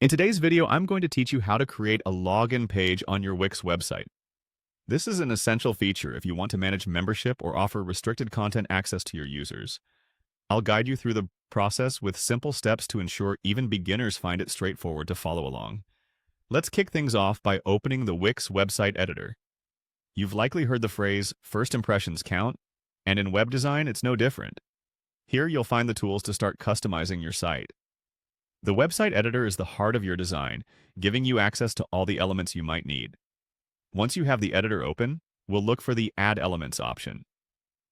In today's video, I'm going to teach you how to create a login page on your Wix website. This is an essential feature if you want to manage membership or offer restricted content access to your users. I'll guide you through the process with simple steps to ensure even beginners find it straightforward to follow along. Let's kick things off by opening the Wix website editor. You've likely heard the phrase, "first impressions count," and in web design, it's no different. Here you'll find the tools to start customizing your site. The website editor is the heart of your design, giving you access to all the elements you might need. Once you have the editor open, we'll look for the Add Elements option.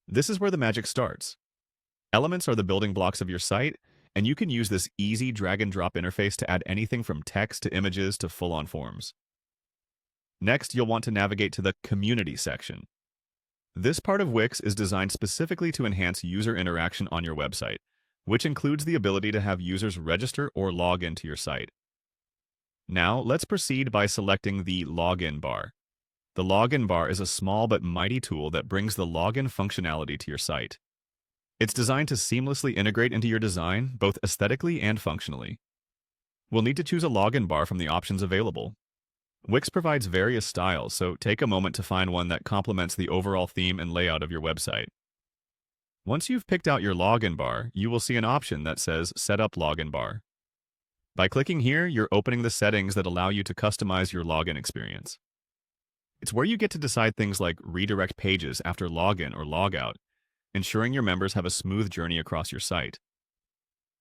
This is where the magic starts. Elements are the building blocks of your site, and you can use this easy drag-and-drop interface to add anything from text to images to full-on forms. Next, you'll want to navigate to the Community section. This part of Wix is designed specifically to enhance user interaction on your website, which includes the ability to have users register or log into your site. Now, let's proceed by selecting the Login bar. The Login bar is a small but mighty tool that brings the login functionality to your site. It's designed to seamlessly integrate into your design, both aesthetically and functionally. We'll need to choose a login bar from the options available. Wix provides various styles, so take a moment to find one that complements the overall theme and layout of your website. Once you've picked out your login bar, you will see an option that says Set up Login Bar. By clicking here, you're opening the settings that allow you to customize your login experience. It's where you get to decide things like redirect pages after login or logout, ensuring your members have a smooth journey across your site.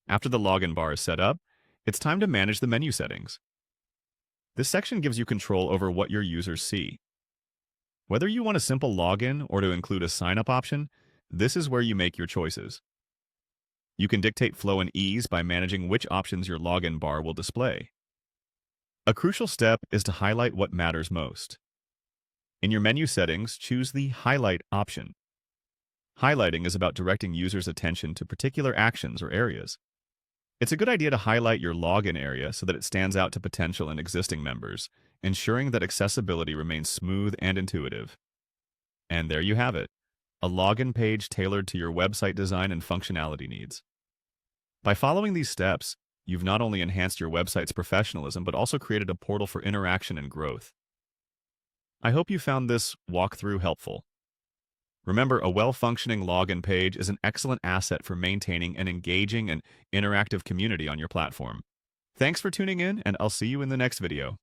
After the login bar is set up, it's time to manage the menu settings. This section gives you control over what your users see. Whether you want a simple login or to include a sign-up option, this is where you make your choices. You can dictate flow and ease by managing which options your login bar will display. A crucial step is to highlight what matters most. In your menu settings, choose the Highlight option. Highlighting is about directing users' attention to particular actions or areas. It's a good idea to highlight your login area so that it stands out to potential and existing members, ensuring that accessibility remains smooth and intuitive. And there you have it, a login page tailored to your website design and functionality needs. By following these steps, you've not only enhanced your website's professionalism, but also created a portal for interaction and growth. I hope you found this walkthrough helpful. Remember, a well-functioning login page is an excellent asset for maintaining an engaging and interactive community on your platform. Thanks for tuning in, and I'll see you in the next video.